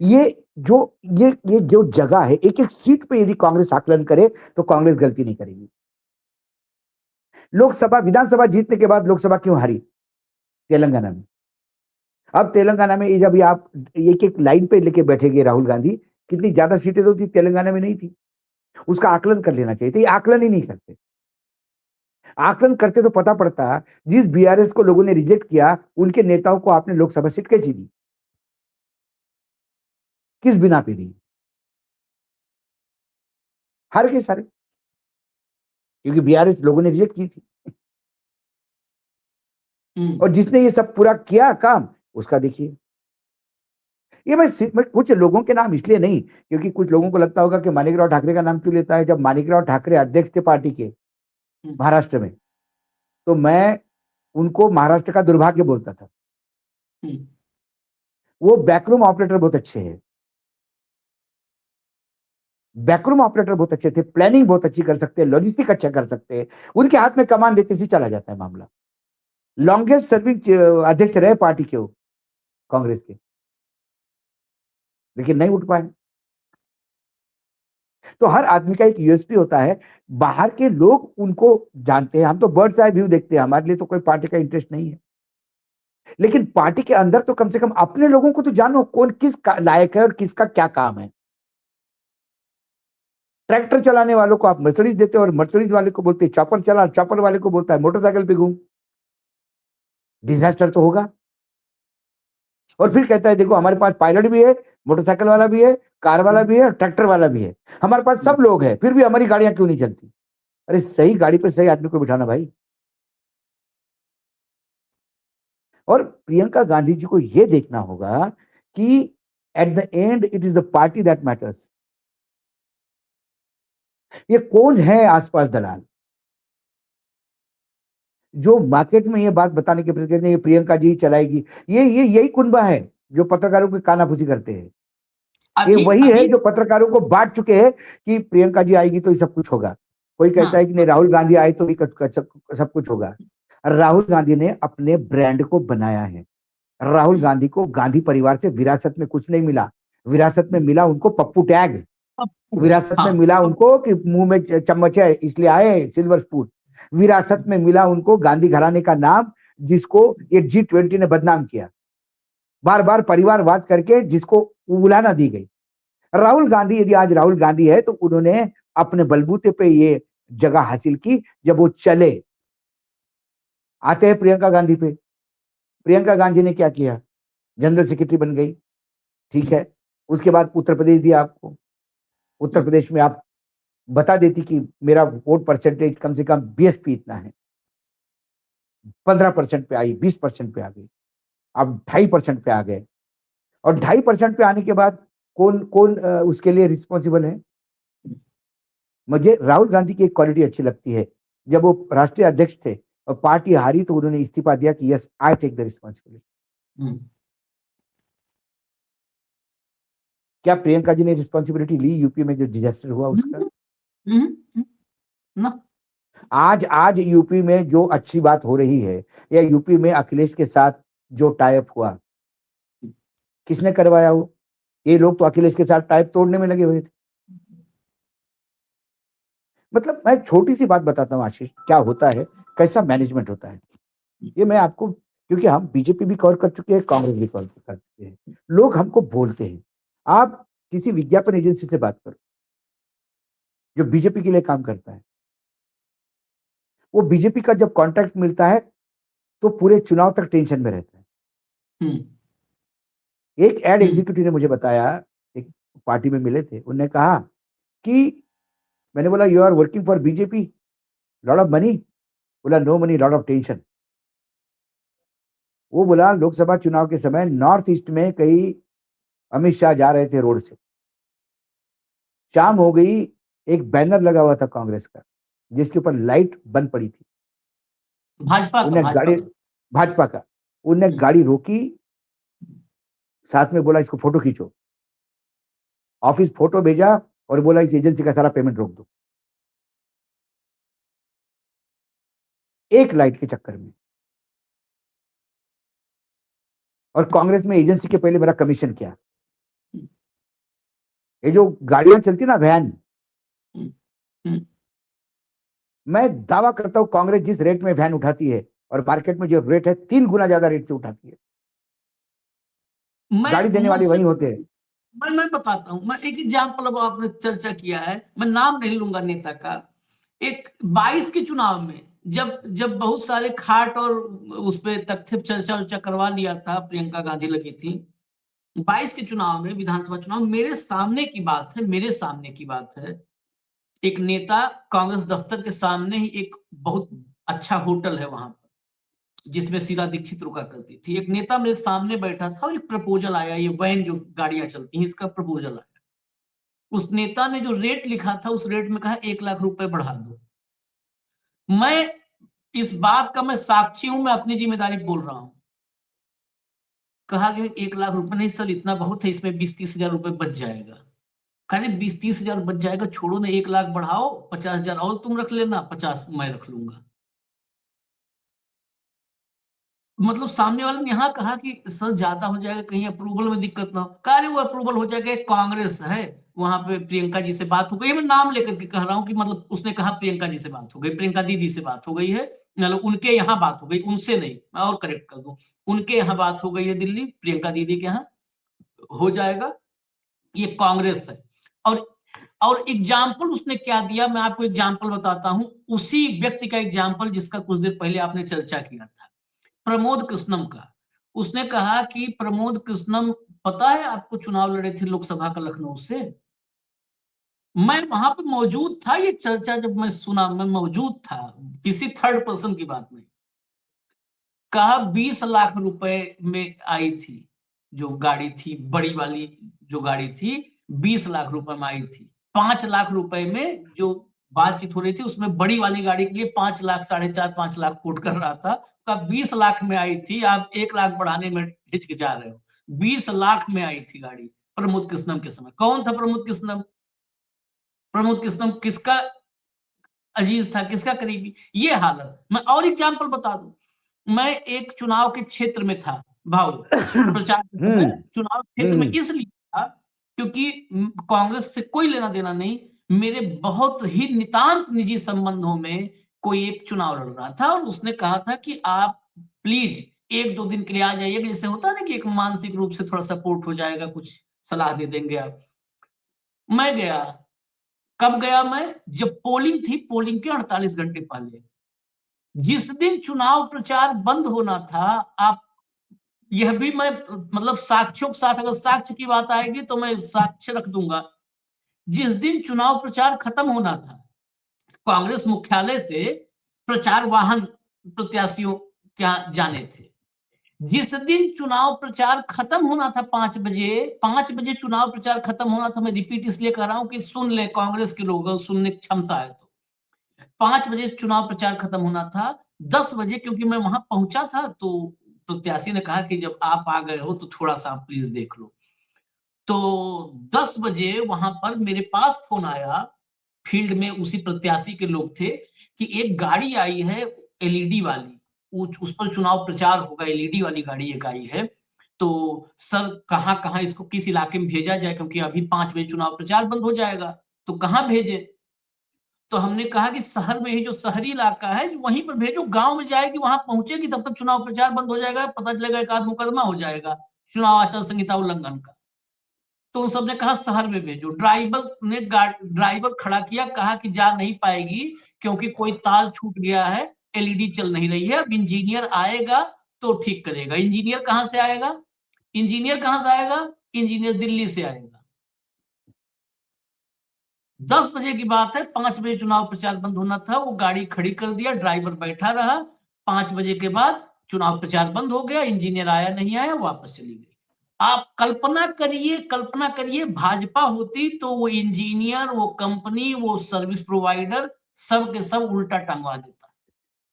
ये जो जगह है, एक एक सीट पे यदि कांग्रेस आकलन करे तो कांग्रेस गलती नहीं करेगी। लोकसभा, विधानसभा जीतने के बाद लोकसभा क्यों हारी तेलंगाना में? अब तेलंगाना में जब आप एक एक लाइन पे लेके बैठेंगे राहुल गांधी, कितनी ज्यादा सीटें तो थी तेलंगाना में, नहीं थी। उसका आकलन कर लेना चाहिए था। ये आकलन ही नहीं करते। आकलन करते तो पता पड़ता, जिस बीआरएस को लोगों ने रिजेक्ट किया, उनके नेताओं को आपने लोकसभा सीट कैसी दी, किस बिना पे दी? हार गए सारे, क्योंकि बीआरएस लोगों ने रिजेक्ट की थी। और जिसने ये सब पूरा किया काम, उसका देखिए। ये मैं कुछ लोगों के नाम इसलिए नहीं, क्योंकि कुछ लोगों को लगता होगा कि मानिकराव ठाकरे का नाम क्यों लेता है। जब मानिकराव ठाकरे अध्यक्ष थे पार्टी के महाराष्ट्र में, तो मैं उनको महाराष्ट्र का दुर्भाग्य बोलता था। वो बैकरूम ऑपरेटर बहुत अच्छे हैं, बैकरूम ऑपरेटर बहुत अच्छे थे, प्लानिंग बहुत अच्छी कर सकते हैं, लॉजिस्टिक अच्छा कर सकते हैं, उनके हाथ में कमान देते से चला जाता है मामला। लॉन्गेस्ट सर्विंग अध्यक्ष रहे पार्टी के वो, कांग्रेस के, लेकिन नहीं उठ पाए। तो हर आदमी का एक यूएसपी होता है, बाहर के लोग उनको जानते हैं, हम तो बर्ड्स आई व्यू देखते हैं, हमारे लिए तो कोई पार्टी का इंटरेस्ट नहीं है, लेकिन पार्टी के अंदर तो कम से कम अपने लोगों को तो जानो कौन किस लायक है और किसका क्या काम है। ट्रैक्टर चलाने वालों को आप मर्सिडीज देते हो और मर्सिडीज वाले को बोलते हैं चॉपर चला, चॉपर वाले को बोलता है मोटरसाइकिल पे घूम, डिजास्टर तो होगा। और फिर कहता है देखो हमारे पास पायलट भी है, मोटरसाइकिल वाला भी है, कार वाला भी है और ट्रैक्टर वाला भी है, हमारे पास सब लोग हैं, फिर भी हमारी गाड़ियां क्यों नहीं चलती? अरे सही गाड़ी पे सही आदमी को बिठाना भाई। और प्रियंका गांधी जी को यह देखना होगा कि at the end it is the party that matters. ये कौन है आसपास दलाल जो मार्केट में ये बात बताने के प्रति कहते हैं ये प्रियंका जी चलाएगी? ये यही कुनबा है जो पत्रकारों की कानाफूसी करते हैं। ये अभी वही है अभी जो पत्रकारों को बांट चुके हैं कि प्रियंका जी आएगी तो ये सब कुछ होगा। कोई कहता हाँ, है कि नहीं राहुल गांधी आए तो भी सब कुछ होगा। राहुल गांधी ने अपने ब्रांड को बनाया है। राहुल गांधी को गांधी परिवार से विरासत में कुछ नहीं मिला, विरासत में मिला उनको पप्पू टैग, विरासत में हाँ, मिला उनको कि मुंह में चम्मच है इसलिए आए सिल्वर स्पून, विरासत में मिला उनको गांधी घराने का नाम जिसको ये G20 ने बदनाम किया, बार बार परिवारवाद करके जिसको उलाना दी गई। राहुल गांधी यदि आज राहुल गांधी है तो उन्होंने अपने बलबूते पे ये जगह हासिल की जब वो चले। आते हैं प्रियंका गांधी पे। प्रियंका गांधी ने क्या किया? जनरल सेक्रेटरी बन गई, ठीक है। उसके बाद उत्तर प्रदेश दिया आपको, उत्तर प्रदेश में आप बता देती कि मेरा वोट परसेंटेज कम से कम बीएसपी इतना है, 15% पे आई, 20% पे आ गई, अब 2.5% पे आ गए। और 2.5% पे आने के बाद कौन कौन उसके लिए रिस्पॉन्सिबल है? मुझे राहुल गांधी की एक क्वालिटी अच्छी लगती है, जब वो राष्ट्रीय अध्यक्ष थे और पार्टी हारी तो उन्होंने इस्तीफा दिया कि yes I take the responsibility. क्या प्रियंका जी ने रिस्पॉन्सिबिलिटी ली यूपी में जो डिजास्टर हुआ उसका? ना आज आज यूपी में जो अच्छी बात हो रही है या यूपी में अखिलेश के साथ जो टाइप हुआ, किसने करवाया? वो ये लोग तो अखिलेश के साथ टाइप तोड़ने में लगे हुए थे। मतलब मैं छोटी सी बात बताता हूँ आशीष, क्या होता है, कैसा मैनेजमेंट होता है। ये मैं आपको, क्योंकि हम बीजेपी भी कवर कर चुके हैं, कांग्रेस भी कवर कर चुके हैं, लोग हमको बोलते हैं आप किसी विज्ञापन एजेंसी से बात करो जो बीजेपी के लिए काम करता है, वो बीजेपी का जब कॉन्ट्रैक्ट मिलता है तो पूरे चुनाव तक टेंशन में रहता है। एक एड एग्जीक्यूटिव ने मुझे बताया, एक पार्टी में मिले थे, उन्होंने कहा कि मैंने बोला you are working for BJP, lot of money? बोला no money, lot of tension. वो बोला लोकसभा चुनाव के समय नॉर्थ ईस्ट में कई अमित शाह जा रहे थे रोड से, शाम हो गई, एक बैनर लगा हुआ था कांग्रेस का जिसके ऊपर लाइट बंद पड़ी थी। भाजपा का, उन्हें गाड़ी, भाजपा का, उन्हें गाड़ी रोकी, साथ में बोला इसको फोटो खींचो, ऑफिस फोटो भेजा और बोला इस एजेंसी का सारा पेमेंट रोक दो, एक लाइट के चक्कर में। और कांग्रेस में एजेंसी के पहले मेरा कमीशन क्या, ये जो गाड़ियां चलती ना वैन, मैं दावा करता हूं कांग्रेस जिस रेट में वैन उठाती है और मार्केट में जो रेट है 3 गुना ज्यादा रेट से उठाती है। गाड़ी देने वाले वही होते हैं। मैं बताता हूं, मैं एक एग्जाम्पल, अब आपने चर्चा किया है, मैं नाम नहीं लूंगा नेता का। एक 22 के चुनाव में जब जब बहुत सारे खाट और उस पर तथ्य चर्चा उर्चा करवा लिया था, प्रियंका गांधी लगी थी, 22 के चुनाव में, विधानसभा चुनाव, मेरे सामने की बात है, मेरे सामने की बात है, एक नेता कांग्रेस दफ्तर के सामने ही एक बहुत अच्छा होटल है वहां पर जिसमें शीला दीक्षित रुका करती थी, एक नेता मेरे सामने बैठा था और एक प्रपोजल आया, ये वैन जो गाड़ियां चलती हैं इसका प्रपोजल आया। उस नेता ने जो रेट लिखा था उस रेट में कहा 1 लाख रुपए बढ़ा दो। मैं इस बात का मैं साक्षी हूं, मैं अपनी जिम्मेदारी बोल रहा हूं। कहा कि 1 लाख रुपए नहीं सर, इतना बहुत है, इसमें 20-30 हजार रुपए बच जाएगा। कहा 20-30 हजार बच जाएगा, छोड़ो ना, 1 लाख बढ़ाओ, 50 हजार और तुम रख लेना, 50 मैं रख लूंगा। मतलब सामने वाले ने यहाँ कहा कि सर ज्यादा हो जाएगा, कहीं अप्रूवल में दिक्कत ना हो। कहा अरे वो अप्रूवल हो जाएगा, एक कांग्रेस है वहां पे, प्रियंका जी से बात हो गई। मैं नाम लेकर के कह रहा हूँ कि मतलब उसने कहा प्रियंका जी से बात हो गई, प्रियंका दीदी से बात हो गई है, मतलब उनके यहाँ बात हो गई, उनसे नहीं, मैं और करेक्ट कर दूं, उनके यहाँ बात हो गई है दिल्ली, प्रियंका दीदी के यहाँ हो जाएगा। ये कांग्रेस है। और एग्जाम्पल उसने क्या दिया, मैं आपको एग्जाम्पल बताता हूं, उसी व्यक्ति का एग्जाम्पल जिसका कुछ देर पहले आपने चर्चा किया था, प्रमोद कृष्णम का। उसने कहा कि प्रमोद कृष्णम, पता है आपको, चुनाव लड़े थे लोकसभा का लखनऊ से। मैं वहां पे मौजूद था, ये चर्चा जब मैं सुना, मैं मौजूद था, किसी थर्ड पर्सन की बात नहीं। कहा 20 लाख रुपए में आई थी जो गाड़ी थी, बड़ी वाली जो गाड़ी थी, 20 लाख रुपए में आई थी। 5 लाख रुपए में जो बातचीत हो रही थी, उसमें बड़ी वाली गाड़ी के लिए 5 लाख, 4.5 5 लाख कोट कर रहा था। का 20 लाख में आई थी, आप 1 लाख बढ़ाने में हिचकिचा रहे हो। 20 लाख में आई थी गाड़ी प्रमोद कृष्णम के समय। कौन था प्रमोद कृष्णम? प्रमोद कृष्णम किसका अजीज था, किसका करीबी? ये हालत। मैं और एग्जाम्पल बता दूं, मैं एक चुनाव के क्षेत्र में था भाव, प्रचार के समय चुनाव क्षेत्र में इसलिए था क्योंकि कांग्रेस से कोई लेना देना नहीं, मेरे बहुत ही नितांत निजी संबंधों में कोई एक चुनाव लड़ रहा था, और उसने कहा था कि आप प्लीज 1-2 दिन के लिए आ जाइएगा, जैसे होता है ना कि एक मानसिक रूप से थोड़ा सपोर्ट हो जाएगा, कुछ सलाह दे देंगे आप। मैं गया। कब गया मैं? जब पोलिंग थी, पोलिंग के 48 घंटे पहले। जिस दिन चुनाव प्रचार बंद होना था, आप, यह भी मैं मतलब साक्ष्यों के साथ, अगर साक्ष्य की बात आएगी तो मैं साक्ष्य रख दूंगा। जिस दिन चुनाव प्रचार खत्म होना था, कांग्रेस मुख्यालय से प्रचार वाहन प्रत्याशियों क्या जाने थे। जिस दिन चुनाव प्रचार खत्म होना था 5 बजे, 5 बजे चुनाव प्रचार खत्म होना था, मैं रिपीट इसलिए कर रहा हूं कि सुन ले कांग्रेस के लोग, सुनने की क्षमता है तो। 5 बजे चुनाव प्रचार खत्म होना था। 10 बजे क्योंकि मैं वहां पहुंचा था, तो प्रत्याशी ने कहा कि जब आप आ गए हो तो थोड़ा सा आप प्लीज देख लो। तो 10 बजे वहां पर मेरे पास फोन आया, फील्ड में उसी प्रत्याशी के लोग थे, कि एक गाड़ी आई है एलईडी वाली, उस पर चुनाव प्रचार होगा, एलईडी वाली गाड़ी एक आई है, तो सर कहाँ कहाँ इसको किस इलाके में भेजा जाए, क्योंकि अभी 5 बजे चुनाव प्रचार बंद हो जाएगा, तो कहाँ भेजे? तो हमने कहा कि शहर में ही जो शहरी इलाका है वहीं पर भेजो, गांव में जाएगी, वहां पहुंचेगी, तब तक चुनाव प्रचार बंद हो जाएगा, पता चलेगा एक आध मुकदमा हो जाएगा चुनाव आचार संहिता उल्लंघन का। तो उन सबने कहा शहर में भेजो। ड्राइवर खड़ा किया, कहा कि जा नहीं पाएगी क्योंकि कोई तार छूट गया है, एलईडी चल नहीं रही है, अब इंजीनियर आएगा तो ठीक करेगा। इंजीनियर कहां से आएगा? इंजीनियर कहां से आएगा? इंजीनियर दिल्ली से आएगा। 10 बजे की बात है, 5 बजे चुनाव प्रचार बंद होना था, वो गाड़ी खड़ी कर दिया, ड्राइवर बैठा रहा। 5 बजे के बाद चुनाव प्रचार बंद हो गया, इंजीनियर आया नहीं आया, वापस चली गई। आप कल्पना करिए, कल्पना करिए, भाजपा होती तो वो इंजीनियर, वो कंपनी, वो सर्विस प्रोवाइडर, सब के सब उल्टा टंगवा देता।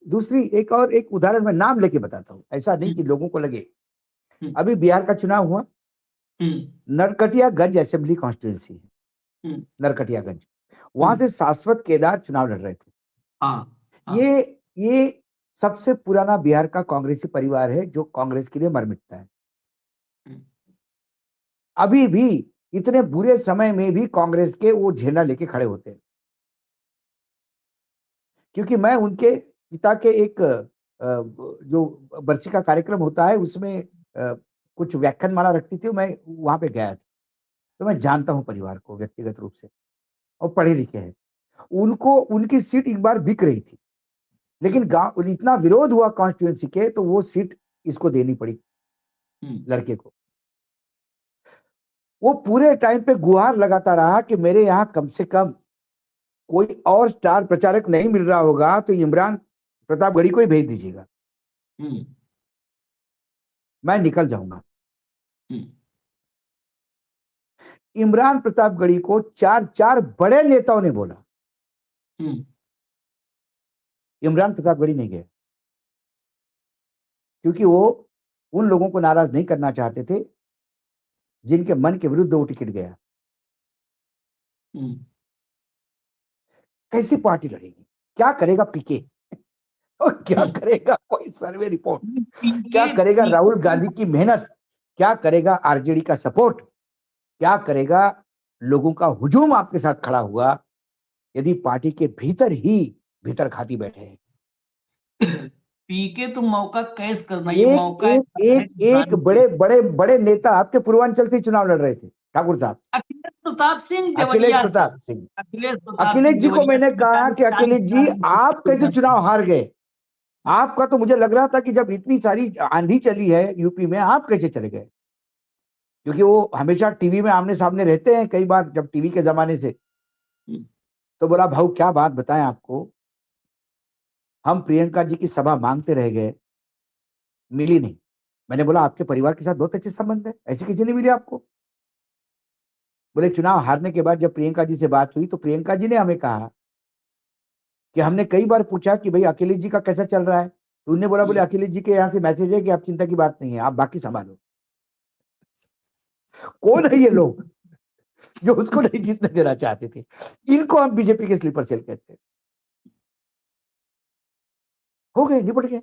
दूसरी एक उदाहरण मैं नाम लेके बताता हूँ, ऐसा नहीं कि लोगों को लगे। अभी बिहार का चुनाव हुआ, नरकटियागंज असेंबली कॉन्स्टिट्यूंसी, नरकटियागंज, वहां से शाश्वत केदार चुनाव लड़ रहे थे। हाँ, ये सबसे पुराना बिहार का कांग्रेसी परिवार है जो कांग्रेस के लिए मर मिटता है। अभी भी इतने बुरे समय में भी कांग्रेस के वो झंडा लेके खड़े होते हैं। क्योंकि मैं उनके पिता के एक जो बरसी का कार्यक्रम होता है उसमें कुछ व्याख्यानमाला रखती थी, मैं वहां पे गया था, तो मैं जानता हूं परिवार को व्यक्तिगत रूप से, और पढ़े लिखे हैं। उनको उनकी सीट एक बार बिक रही थी, लेकिन गांव इतना विरोध हुआ कॉन्स्टिट्यूंसी के, तो वो सीट इसको देनी पड़ी, लड़के को। वो पूरे टाइम पे गुहार लगाता रहा कि मेरे यहाँ कम से कम कोई और स्टार प्रचारक नहीं मिल रहा होगा तो इमरान प्रतापगढ़ी को ही भेज दीजिएगा, मैं निकल जाऊंगा। इमरान प्रतापगढ़ी को 4 बड़े नेताओं ने बोला, इमरान प्रतापगढ़ी नहीं गए, क्योंकि वो उन लोगों को नाराज नहीं करना चाहते थे जिनके मन के विरुद्ध वो टिकट गया। कैसी पार्टी लड़ेगी? क्या करेगा पीके और क्या करेगा कोई सर्वे रिपोर्ट? क्या करेगा राहुल गांधी की मेहनत? क्या करेगा आरजेडी का सपोर्ट? क्या करेगा लोगों का हुजूम आपके साथ खड़ा हुआ यदि पार्टी के भीतर ही भीतर खाती बैठे हैं? पीके तो मौका कैस करना, ये एक मौका एक एक एक बड़े बड़े बड़े नेता आपके पूर्वांचल से चुनाव लड़ रहे थे, ठाकुर साहब। अखिलेश प्रताप सिंह अखिलेश देवरिया से। प्रताप सिंह। अखिलेश प्रताप अखिलेश सिंह जी को देवरिया मैंने से कहा कि अखिलेश जी, आप कैसे चुनाव हार गए? आपका तो मुझे लग रहा था कि जब इतनी सारी आंधी चली है यूपी में, आप कैसे चले गए? क्योंकि वो हमेशा टीवी में आमने सामने रहते हैं, कई बार जब टीवी के जमाने से। तो बोला भाऊ क्या बात बताएं आपको, हम प्रियंका जी की सभा मांगते रह गए, मिली नहीं। मैंने बोला आपके परिवार के साथ बहुत अच्छे संबंध है, ऐसी किसी ने मिली आपको? बोले चुनाव हारने के बाद जब प्रियंका जी से बात हुई तो प्रियंका जी ने हमें कहा कि हमने कई बार पूछा कि भाई अखिलेश जी का कैसा चल रहा है, तो उन्होंने बोला बोले अखिलेश जी के यहाँ से मैसेज है कि आप चिंता की बात नहीं है, आप बाकी संभालो। कौन है ये लोग जो उसको नहीं जीतने देना चाहते थे? इनको हम बीजेपी के स्लीपर सेल कहते हैं। हो गए, निपट गए।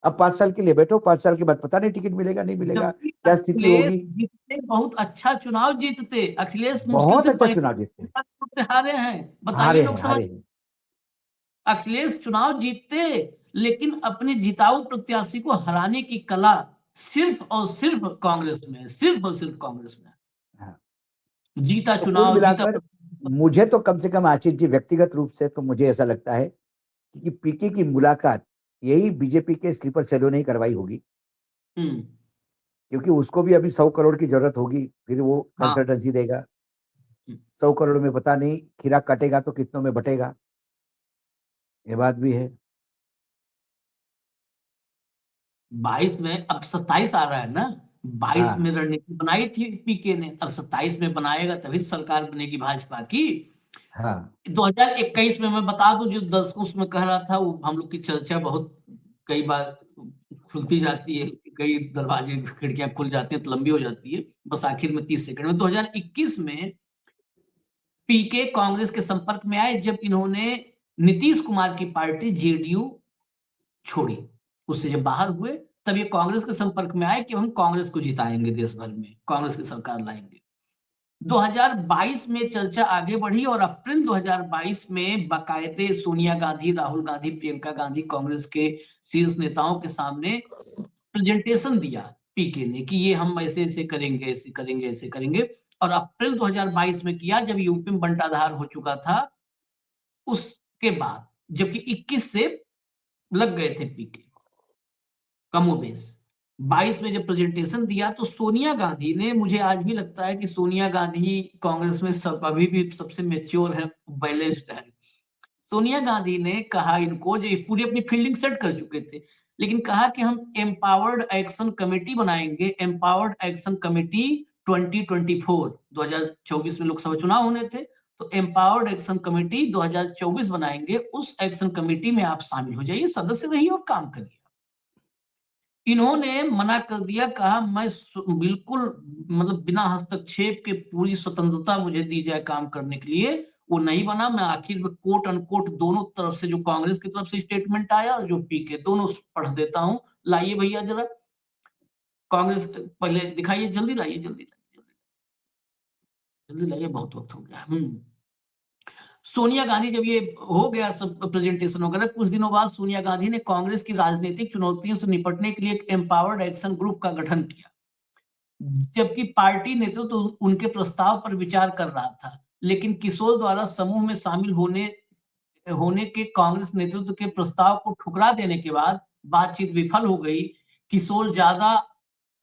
अब 5 साल के लिए बैठो, 5 साल के बाद पता नहीं टिकट मिलेगा नहीं मिलेगा, क्या स्थिति होगी। जीतते, बहुत अच्छा चुनाव जीतते अखिलेश, मुश्किल बहुत से अच्छा चुनाव जीतते, 35 हारे हैं, बताइए हारे हैं लोकसभा। हारे हैं। अखिलेश चुनाव जीतते, लेकिन अपने जिताऊ प्रत्याशी को हराने की कला सिर्फ और सिर्फ कांग्रेस में है, सिर्फ और सिर्फ कांग्रेस में है। हाँ। जीता तो कुल चुनाव जीता। मिलाकर मुझे तो कम से कम आशीष जी व्यक्तिगत रूप से तो मुझे ऐसा लगता है कि पीके की मुलाकात यही बीजेपी के स्लीपर सेलों ने ही करवाई होगी, क्योंकि उसको भी अभी 100 करोड़ की जरूरत होगी, फिर वो हाँ। कंसल्टेंसी देगा। 100 करोड़ में पता नहीं खीरा कटेगा तो कितनों में बटेगा, ये बात भी है। 22 में, अब 27 आ रहा है ना, 22 में हाँ रणनीति बनाई थी पीके ने, अब 27 में बनाएगा तभी सरकार बनेगी भाजपा की। हाँ 2021 में मैं बता दूं, जो दर्शकों में कह रहा था, वो हम लोग की चर्चा बहुत कई बार खुलती जाती है, कई दरवाजे खिड़कियां खुल जाती है तो लंबी हो जाती है, बस आखिर में 30 सेकंड में। 2021 में पीके कांग्रेस के संपर्क में आए जब इन्होंने नीतीश कुमार की पार्टी जेडीयू छोड़ी, उससे जब बाहर हुए तब ये कांग्रेस के संपर्क में आए कि हम कांग्रेस को जिताएंगे, देश भर में कांग्रेस की सरकार लाएंगे। 2022 में चर्चा आगे बढ़ी और अप्रैल 2022 में बाकायदे सोनिया गांधी, राहुल गांधी, प्रियंका गांधी कांग्रेस के शीर्ष नेताओं के सामने प्रेजेंटेशन दिया पीके ने कि ये हम ऐसे ऐसे करेंगे, ऐसे करेंगे, ऐसे करेंगे। और अप्रैल 2022 में किया जब यूपी में बंटाधार हो चुका था, उसके बाद, जबकि 21 से लग गए थे पीके कमोबेश। 22 में जब प्रेजेंटेशन दिया तो सोनिया गांधी ने, मुझे आज भी लगता है कि सोनिया गांधी कांग्रेस में सब अभी भी सबसे मेच्योर है, बैलेंस्ड है। सोनिया गांधी ने कहा इनको, जो पूरी अपनी फील्डिंग सेट कर चुके थे, लेकिन कहा कि हम एम्पावर्ड एक्शन कमेटी बनाएंगे, एम्पावर्ड एक्शन कमेटी 2024, 2024 में लोकसभा चुनाव होने थे, तो एम्पावर्ड एक्शन कमेटी 2024 बनाएंगे, उस एक्शन कमेटी में आप शामिल हो जाइए, सदस्य रहिए और काम करिए। इन्होंने मना कर दिया, कहा मैं बिल्कुल, मतलब बिना हस्तक्षेप के पूरी स्वतंत्रता मुझे दी जाए काम करने के लिए, वो नहीं बना। मैं आखिर में कोट अनकोट दोनों तरफ से, जो कांग्रेस की तरफ से स्टेटमेंट आया और जो पीके, दोनों पढ़ देता हूं। लाइए भैया जरा कांग्रेस, पहले दिखाइए, जल्दी लाइए, जल्दी लाइए, जल्दी लाइए, बहुत वक्त हो गया। सोनिया गांधी, जब ये हो गया सब प्रेजेंटेशन वगैरह, कुछ दिनों बाद सोनिया गांधी ने कांग्रेस की राजनीतिक चुनौतियों से निपटने के लिए एक एम्पावर्ड एक्शन ग्रुप का गठन किया, जबकि पार्टी नेतृत्व तो उनके प्रस्ताव पर विचार कर रहा था, लेकिन किशोर द्वारा समूह में शामिल होने के कांग्रेस नेतृत्व के प्रस्ताव को ठुकरा देने के बाद बातचीत विफल हो गई। किशोर ज्यादा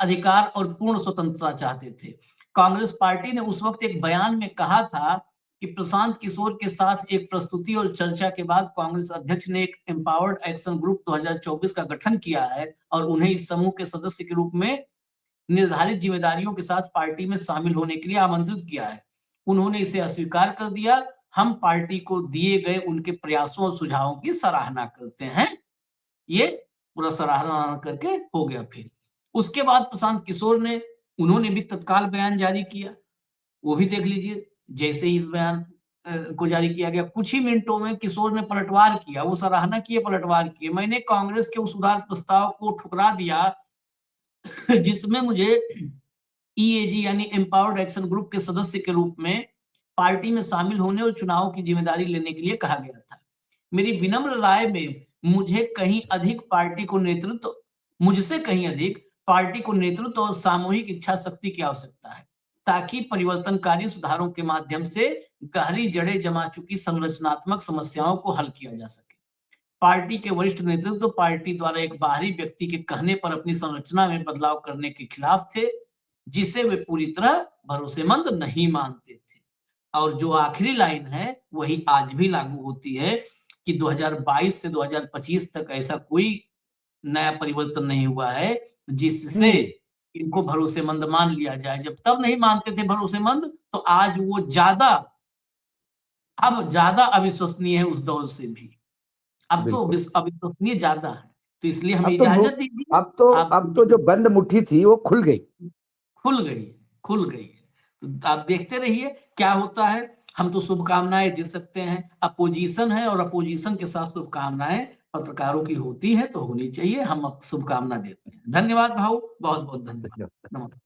अधिकार और पूर्ण स्वतंत्रता चाहते थे। कांग्रेस पार्टी ने उस वक्त एक बयान में कहा था कि प्रशांत किशोर के साथ एक प्रस्तुति और चर्चा के बाद कांग्रेस अध्यक्ष ने एक एम्पावर्ड एक्शन ग्रुप 2024 का गठन किया है और उन्हें इस समूह के सदस्य के रूप में निर्धारित जिम्मेदारियों के साथ पार्टी में शामिल होने के लिए आमंत्रित किया है। उन्होंने इसे अस्वीकार कर दिया। हम पार्टी को दिए गए उनके प्रयासों और सुझावों की सराहना करते हैं। ये पूरा सराहना करके हो गया फेल। उसके बाद प्रशांत किशोर ने उन्होंने भी तत्काल बयान जारी किया, वो भी देख लीजिए। जैसे ही इस बयान को जारी किया गया, कुछ ही मिनटों में किशोर ने पलटवार किया, वो सराहना किए, पलटवार किए। मैंने कांग्रेस के उस उदार प्रस्ताव को ठुकरा दिया जिसमें मुझे ईएजी यानी एम्पावर्ड एक्शन ग्रुप के सदस्य के रूप में पार्टी में शामिल होने और चुनाव की जिम्मेदारी लेने के लिए कहा गया था। मेरी विनम्र राय में मुझसे कहीं अधिक पार्टी को नेतृत्व और सामूहिक इच्छा शक्ति की आवश्यकता है, ताकि परिवर्तनकारी सुधारों के माध्यम से गहरी जड़ें जमा चुकी संरचनात्मक समस्याओं को हल किया जा सके। पार्टी के वरिष्ठ नेतृत्व पार्टी द्वारा एक बाहरी व्यक्ति के कहने पर अपनी संरचना में बदलाव करने के खिलाफ थे, जिसे वे पूरी तरह भरोसेमंद नहीं मानते थे। और जो आखिरी लाइन है वही आज भी लागू होती है कि 2022 से 2025 तक ऐसा कोई नया परिवर्तन नहीं हुआ है जिससे इनको भरोसेमंद मान लिया जाए। जब तब नहीं मानते थे भरोसेमंद, तो आज वो अब ज्यादा अविश्वसनीय है उस दौर से भी। अब तो अविश्वसनीय ज्यादा है, तो इसलिए हमें इजाजत दीजिए। अब तो जो बंद मुट्ठी थी वो खुल गई। खुल गई। तो आप देखते रहिए क्या होता है। हम तो शुभकामनाएं दे सकते हैं, अपोजिशन है और अपोजिशन के साथ शुभकामनाएं पत्रकारों की होती है, तो होनी चाहिए। हम शुभकामना देते हैं। धन्यवाद भाऊ, बहुत बहुत धन्यवाद। नमस्कार।